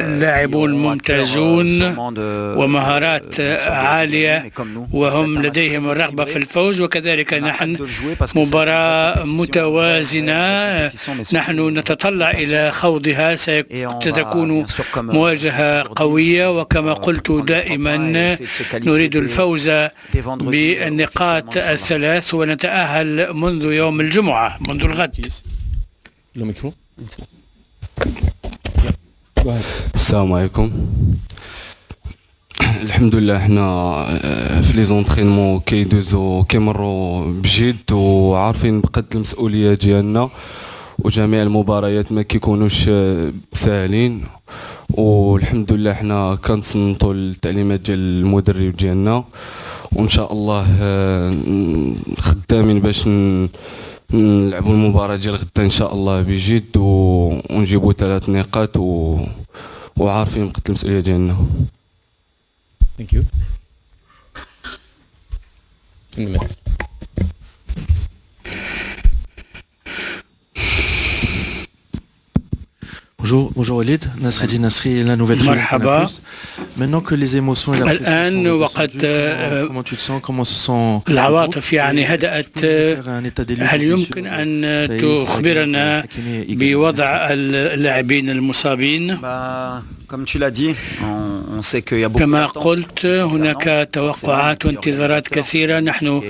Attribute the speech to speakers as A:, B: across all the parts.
A: لاعبون ممتازون ومهارات عالية، وهم لديهم الرغبة في الفوز، وكذلك نحن مباراة متوازنة نحن نتطلع إلى خوضها. ستكون مواجهة قوية، وكما قلت دائما نريد الفوز بالنقاط الثلاث ونتأهل منذ يوم الجمعة، منذ الغد.
B: السلام عليكم. الحمد لله احنا في لي زونطرينمون كيدوزو كيمروا بجد وعارفين بقد المسؤوليه ديالنا، وجميع المباريات ما كيكونوش ساهلين، والحمد لله احنا كنتصنتوا التعليمات ديال المدرب ديالنا، وان شاء الله خدامين باش نلعبوا المباراة ديال غدا ان شاء الله بجد ونجيبوا 3 نقاط وعارفين بقد المسؤولية ديالنا.
C: Thank you.
D: Bonjour Walid, Nasreddin Nasri, la nouvelle
A: مرحبا.
D: Maintenant que les émotions et la
A: الآن وقد
D: comment tu te sens, comment se sent
A: العواطف يعني هدأت، هل يمكن أن تخبرنا بوضع اللاعبين المصابين؟ كما قلت هناك توقعات وانتظارات كثيرة. نحن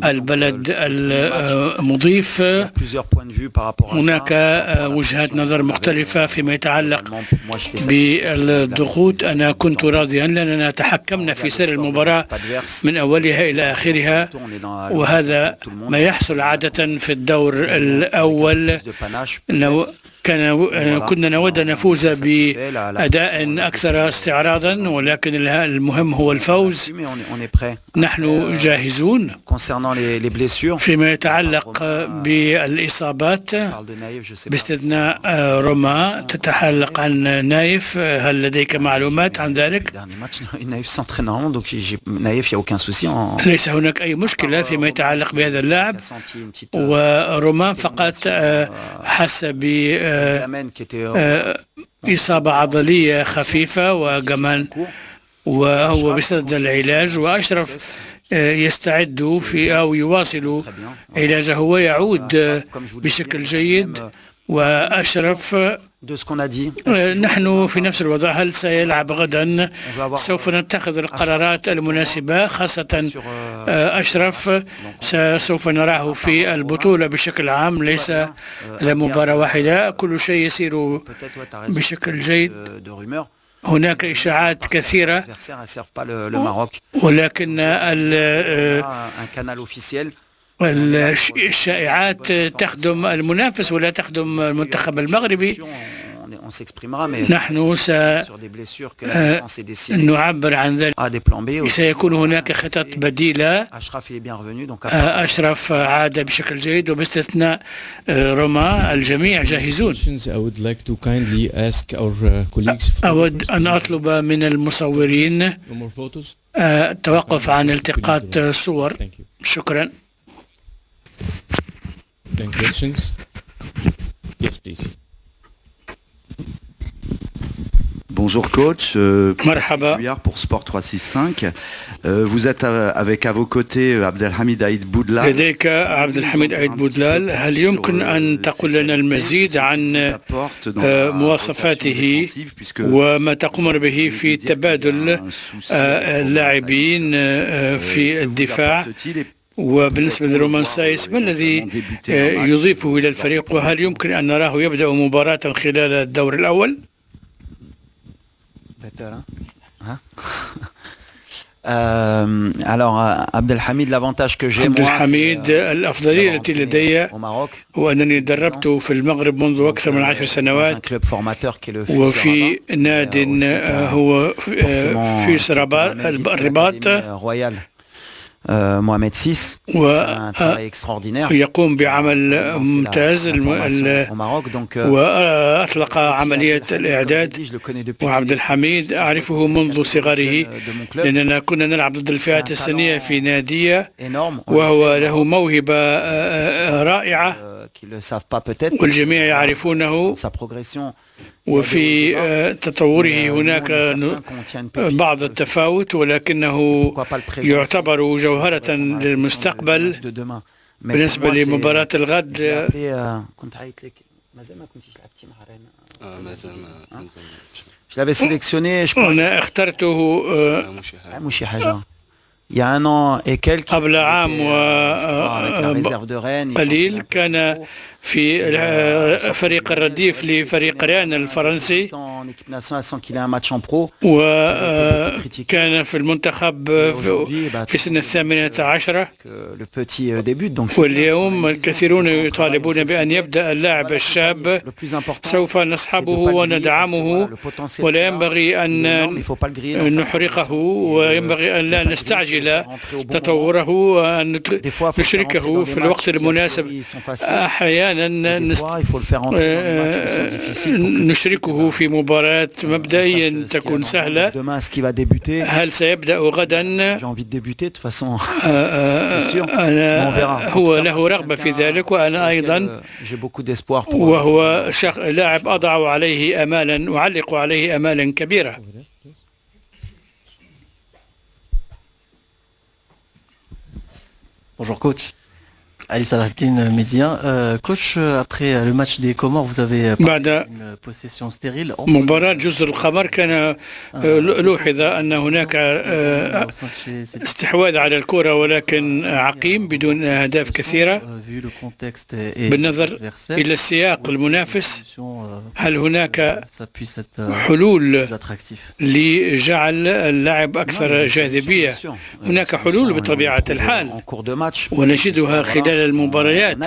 A: البلد المضيف، هناك وجهات نظر مختلفة فيما يتعلق بالضغوط. أنا كنت راضيا لأننا تحكمنا في سير المباراة من أولها إلى آخرها، وهذا ما يحصل عادة في الدور الأول. كنا نود أن نفوز بأداء أكثر استعراضا، ولكن المهم هو الفوز. نحن جاهزون. فيما يتعلق بالإصابات باستثناء روما، تتحلق عن نايف، هل لديك معلومات عن ذلك؟ ليس هناك أي مشكلة فيما يتعلق بهذا اللاعب، وروما فقط حس إصابة عضلية خفيفة، وكمان وهو بصدد العلاج، وأشرف يستعد أو يواصل علاجه ويعود بشكل جيد. وأشرف نحن في نفس الوضع. هل سيلعب غدا؟ سوف نتخذ القرارات المناسبة، خاصة أشرف سوف نراه في البطولة بشكل عام، ليس لمباراة واحدة. كل شيء يسير بشكل جيد. هناك إشاعات كثيرة، ولكن الشائعات تخدم المنافس ولا تخدم المنتخب المغربي. نحن سنعبر عن ذلك. سيكون هناك خطط بديلة. أشرف عاد بشكل جيد، وباستثناء روما الجميع جاهزون. أود أن أطلب من المصورين التوقف عن التقاط صور. شكرا.
C: Yes, please.
E: Bonjour coach,
A: مرحبا.
E: pour Sport 365. Vous êtes avec à vos côtés Abdelhamid Aïd Boudlal.
A: لديك عبد الحميد عيد بودلال. هل يمكن أن تقول لنا المزيد عن مواصفاته وما تقوم به في تبادل اللاعبين في الدفاع؟ وبالنسبة لرومان سايس، ما الذي يضيفه إلى الفريق، وهل يمكن أن نراه يبدأ مباراة خلال الدور الأول؟
E: عبد
A: الحميد، الأفضلية التي لدي هو أنني دربت في المغرب منذ أكثر من 10 سنوات، وفي ناد هو في الرباط
E: محمد سيس
A: ويقوم بعمل ممتاز وأطلق عملية الإعداد. وعبد الحميد أعرفه منذ صغره، لأننا كنا نلعب ضد الفئات السنية في نادية، وهو له موهبة رائعة والجميع يعرفونه. وفي تطوره هناك بعض التفاوت، ولكنه يعتبر جوهرة للمستقبل. بالنسبة لمباراة الغد
E: كنت عيط لك مازال ما كنتيش لعبتي مع رينا.
A: أنا اخترته
E: مش شي حاجة
A: قبل عام وقليل. كان في فريق الرديف لفريق ريان الفرنسي، وكان في المنتخب في سن 18. واليوم الكثيرون يطالبون بأن يبدأ اللاعب الشاب. سوف نصحبه وندعمه، ولا ينبغي أن نحرقه، وينبغي أن لا نستعجل تطوره، وأن نشركه في الوقت المناسب. أحيانا نشركه في مباراة مبدئيا تكون سهلة. هل سيبدأ غدا؟ هو له رغبة في ذلك، وأنا أيضا، وهو لاعب أضع عليه أمالا، أعلق عليه أمالا كبيرة.
F: Bonjour coach. Ali Salahdine Média. Coach, après le match des Comores, vous avez parlé d'une possession stérile.
A: مباراة جزر القمر كان لوحظ أن هناك استحواذ على الكرة، ولكن عقيم بدون أهداف كثيرة. بالنظر إلى السياق المنافس، هل هناك حلول لجعل اللعب أكثر جاذبية؟ هناك حلول بطبيعة الحال، ونجدها خلال المباريات.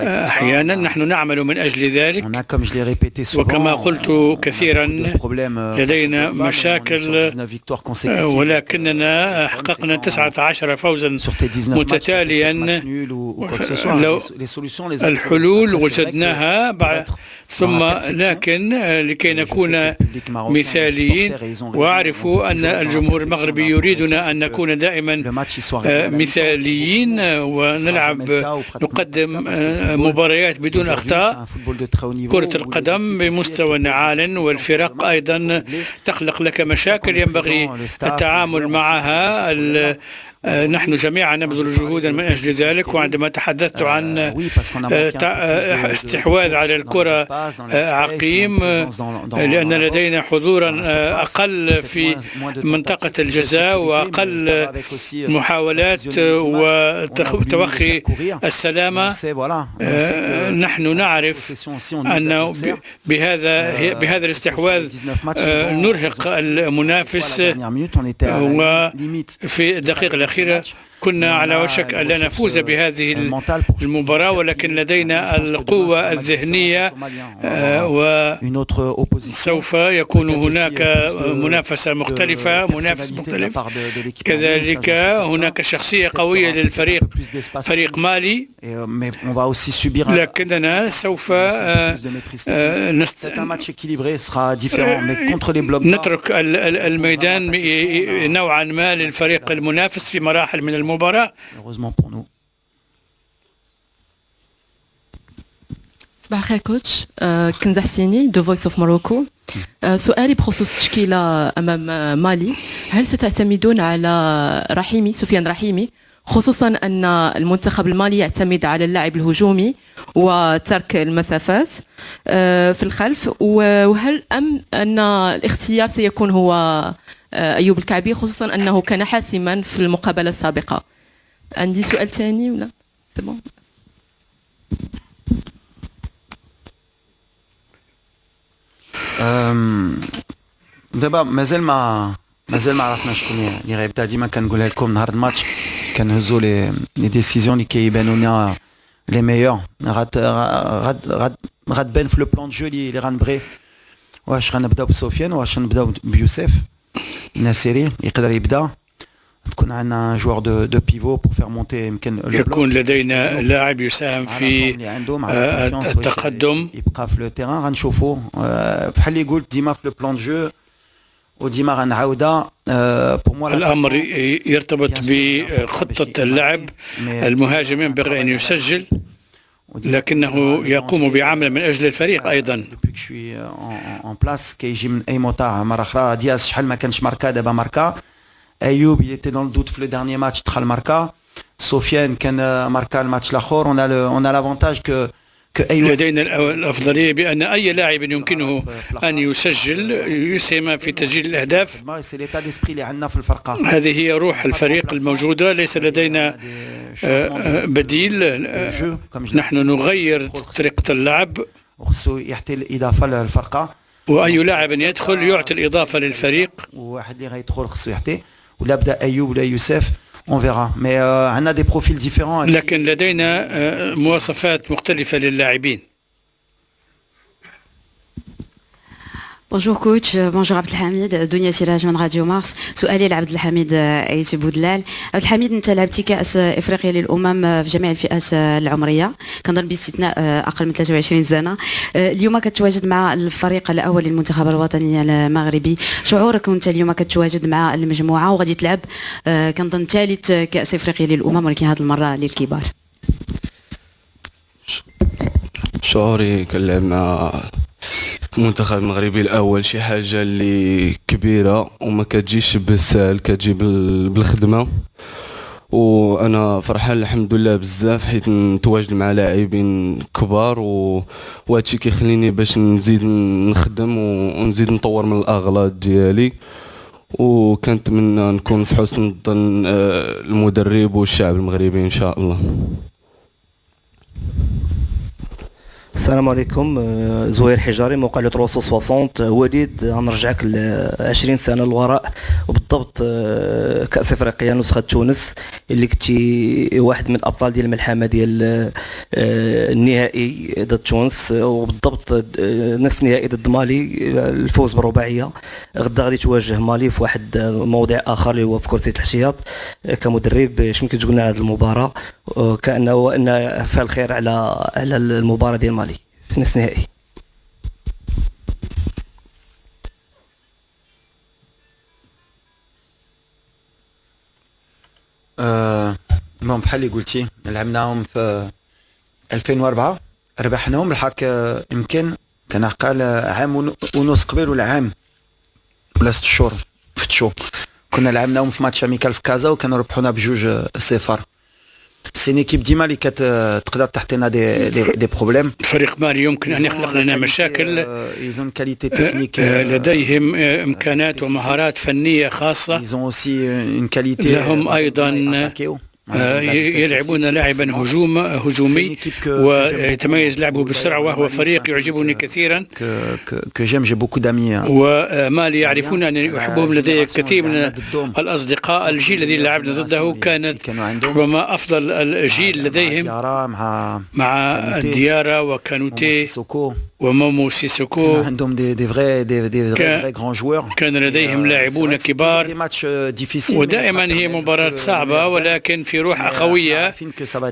A: أحيانا نحن نعمل من أجل ذلك، وكما قلت كثيرا لدينا مشاكل، ولكننا حققنا 19 فوزا متتاليا. الحلول وجدناها ثم، لكن لكي نكون مثاليين، وأعرف أن الجمهور المغربي يريدنا أن نكون دائما مثاليين ونلعب، نقدم مباريات بدون أخطاء. كرة القدم بمستوى عال، والفرق أيضا تخلق لك مشاكل ينبغي التعامل معها. نحن جميعا نبذل جهودا من أجل ذلك. وعندما تحدثت عن استحواذ على الكرة عقيم، لأن لدينا حضورا أقل في منطقة الجزاء، وأقل محاولات وتوخي السلامة. نحن نعرف أن بهذا الاستحواذ نرهق المنافس، وفي الدقيقة الأخيرة كنا على وشك أن لا نفوز بهذه المباراة، ولكن لدينا القوة الذهنية، وسوف يكون هناك منافسة مختلفة، منافس مختلف. كذلك هناك شخصية قوية للفريق، فريق مالي، لكننا سوف نترك الميدان نوعا ما للفريق المنافس في مراحل من المباراة.
G: صباح الخير كوتش. كنزة حسيني دو فويس اوف موروكو. سؤالي بخصوص التشكيلة أمام مالي، هل ستعتمدون على سفيان رحيمي، خصوصا أن المنتخب المالي يعتمد على اللعب الهجومي وترك المسافات في الخلف، وهل أن الاختيار سيكون هو أيوب الكعبي، خصوصا أنه كان حاسما في المقابلة السابقة؟ عندي سؤال ثاني ولا سبون؟
E: دابا مازال ما عرفناش شكون اللي غيبدا. ديما كنقولها لكم نهار الماتش كنهزوا لي ديسيزيون اللي كيبانوا لنا لي ميور. غتبان في لو بلان دو جو اللي غنبغي. واش غنبداو بسفيان، واش غنبداو بيوسف الناصري يقدر يبدا، تكون عندنا جوار دو بيفو بور فير مونتي،
A: يكون لدينا لاعب يساهم في التقدم،
E: يبقى في لو تيران. غنشوفوا بحال اللي قلت ديما في لو بلان دو جو، وديما غنعاودها.
A: الأمر يرتبط بخطة اللعب. المهاجم ينبغي أن يسجل، لكنه يقوم بعمل من أجل الفريق أيضا.
E: Depuis que je suis en place كيجي من أي موطع مرة أخرى. دياس شحال ما كانش ماركا دابا ماركا. أيوب il était dans le doute في le dernier match دخل ماركا. سفيان كان ماركا الماتش الآخر. on a l'avantage que
A: لدينا الأفضلية بأن أي لاعب يمكنه أن يسجل يسهم في تسجيل الأهداف. هذه هي روح الفريق الموجودة. ليس لدينا بديل. نحن نغير طريقة اللعب
E: يعطي الإضافة للفرقة.
A: وأي لاعب يدخل يعطي الإضافة للفريق.
E: واحد اللي غيدخل خصو يعطي. ولا بدا أيوب ولا يوسف on verra. Mais on a des profils différents.
A: لكن لدينا مواصفات مختلفة للاعبين.
H: بونجور كوتش. بونجور عبد الحميد. دنيا سراج من راديو مارس. سؤالي لعبد الحميد ايتي بودلال. عبد الحميد انت لعبتي كاس افريقيا للامم في جميع الفئات العمريه كنظن باستثناء اقل من 23 سنه. اليوم كتواجد مع الفريق الاول للمنتخب الوطني المغربي. شعورك وانت اليوم كتواجد مع المجموعه وغادي تلعب كنظن ثالث كاس افريقيا للامم ولكن هذه المره للكبار؟
B: شعوري كنلعب مع المنتخب المغربي الاول شي حاجه اللي كبيره وما كتجيش بالسهل، كتجي بالخدمه. وانا فرحان الحمد لله بزاف حيت نتواجد مع لاعبين كبار وهادشي كيخليني باش نزيد نخدم ونزيد نطور من الاغلاط ديالي. وكنتمنى نكون في حسن ظن المدرب والشعب المغربي ان شاء الله.
I: السلام عليكم. زهير حجاري موقع لو 360. وليد غنرجعك ل 20 سنه للوراء وبالضبط كاس افريقيا نسخه تونس اللي كنتي واحد من الابطال ديال الملحمه ديال النهائي ضد تونس وبالضبط نصف نهائي ضد مالي الفوز بالرباعيه. غدا غادي تواجه مالي في واحد موضع اخر اللي هو في كرسي الاحتياط. كمدرب اش ممكن تقول لنا على هذه المباراه كانه فيها الخير على المباراه ديال مالي في نصف نهائي؟
E: المهم بحال اللي قلتي لعبناهم في 2004 ربحناهم. الحق يمكن كان عقال عام ونص قبل ولا عام ولا 6 شهور فتشو كنا لعبناهم في ماتش اميكال في كازا وكانوا ربحونا ب2-0. سي نيكيب ديما اللي تقدر تحطينا دي بروبليم.
A: فريق مالي يمكن ان يخلق لنا مشاكل. لديهم امكانات ومهارات فنيه خاصه. لهم ايضا يلعبون لاعبا هجومي ويتميز لعبه بالسرعه وهو فريق يعجبني كثيرا. ومالي يعرفون انني يحبهم. لدي الكثير من الاصدقاء. الجيل الذي لعبنا ضده كانت ربما افضل الجيل لديهم مع ديارا وكانوتي ومومو سيسوكو.
E: عندهم دي غران جوار.
A: كان لديهم لاعبون كبار ودائما هي مباراة صعبة ولكن في روح أخوية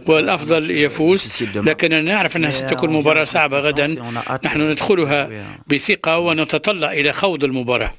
A: والأفضل يفوز. لكننا نعرف أنها ستكون مباراة صعبة غدا. نحن ندخلها بثقة ونتطلع إلى خوض المباراة.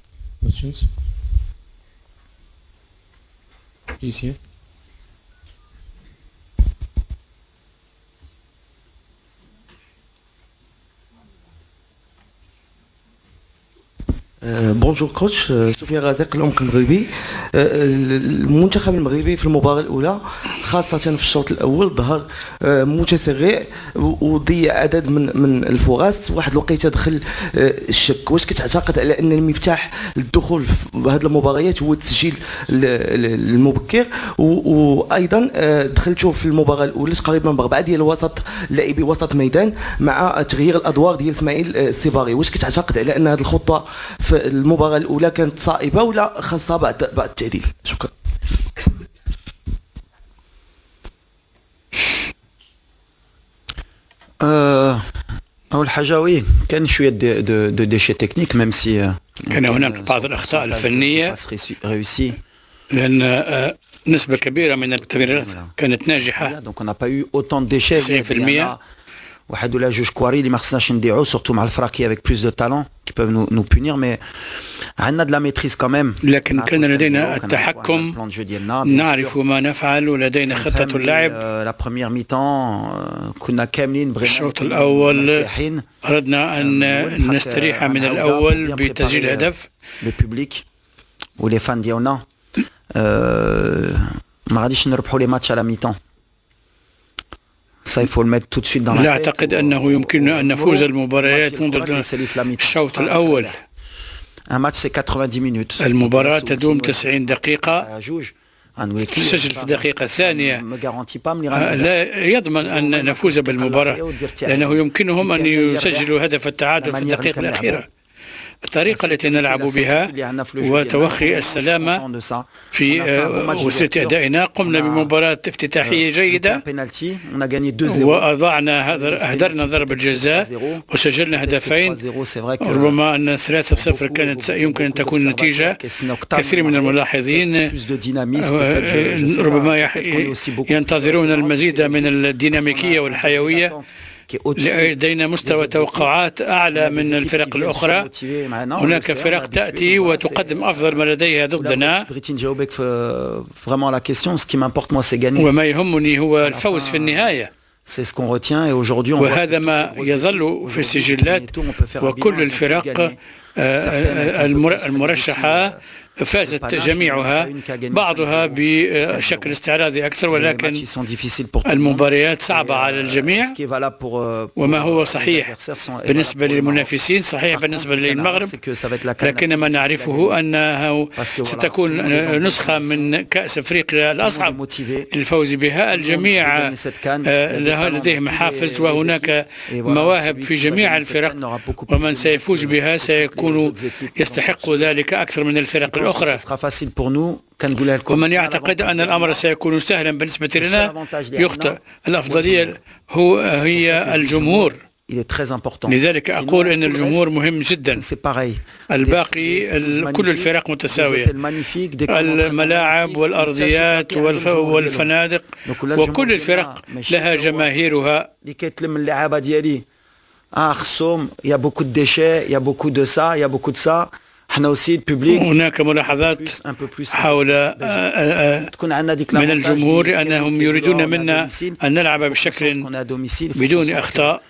I: بونجور كوتش. سفيان غازق العمق المغربي. المنتخب المغربي في المباراة الأولى خاصة في الشوط الأول ظهر متسرع وضيع عدد من الفرص. واحد الوقيته دخل الشك. واش كتعتقد على أن المفتاح للدخول في هذه المباريات هو التسجيل المبكر؟ وأيضا دخلتوا في المباراة الأولى تقريبا ب4 ديال الوسط لاعبي وسط ميدان مع تغيير الأدوار ديال اسماعيل السيباري. واش كتعتقد على أن هذه الخطة في المباراة الأولى كانت صائبة ولا خاصة بعد التعديل؟ شكرا.
E: أول حاجة وي كان شوية دو ديشي تكنيك ميم سي
A: كان هناك بعض الأخطاء الفنية لأن نسبة كبيرة من التمريرات كانت ناجحة 90%.
E: واحد ولا جوج كواري اللي ما خصناش نضيعوا سورتو مع الفرق كي افيك بلوس دو تالون كي بيف نو بونير مي عندنا de la maîtrise quand même.
A: لكن كان لدينا التحكم، نعرف ما نفعل ولدينا خطة اللعب.
E: la première mi-temps كنا كاملين
A: الشوط الأول أردنا أن نستريح من الأول بتسجيل هدف.
E: le public ou les fans ديالنا ما غاديش نربحوا لي ماتش على ميتون.
A: لا أعتقد أنه يمكننا أن نفوز المباريات منذ الشوط الأول. المباراة تدوم 90 دقيقة. تسجل في الدقيقة الثانية لا يضمن أن نفوز بالمباراة، لأنه يمكنهم أن يسجلوا هدف التعادل في الدقيقة الأخيرة. الطريقة التي نلعب بها وتوخي السلامة في وسيلة أدائنا، قمنا بمباراة افتتاحية جيدة وأضعنا أهدرنا ضربة جزاء وسجلنا هدفين. ربما أن 3-0 كانت يمكن أن تكون نتيجة. كثير من الملاحظين ربما ينتظرون المزيد من الديناميكية والحيوية. لدينا مستوى توقعات أعلى من الفرق الأخرى. هناك فرق تأتي وتقدم أفضل ما لديها ضدنا، وما يهمني هو الفوز في النهاية. وهذا ما يظل في السجلات، وكل الفرق المرشحة فازت جميعها، بعضها بشكل استعراضي أكثر، ولكن المباريات صعبة على الجميع. وما هو صحيح بالنسبة للمنافسين صحيح بالنسبة للمغرب، لكن ما نعرفه أنه ستكون نسخة من كأس أفريقيا الأصعب للفوز بها. الجميع لديهم حافز، وهناك مواهب في جميع الفرق، ومن سيفوز بها سيكون يستحق ذلك أكثر من الفرق الأخرى. ومن يعتقد أن الأمر سيكون سهلا بالنسبة لنا يخطئ. الأفضلية هي الجمهور، لذلك أقول أن الجمهور مهم جدا. الباقي كل الفرق متساوية، الملاعب والأرضيات والفنادق، وكل الفرق لها جماهيرها. هناك ملاحظات حول من الجمهور أنهم يريدون منا أن نلعب بشكل بدون أخطاء.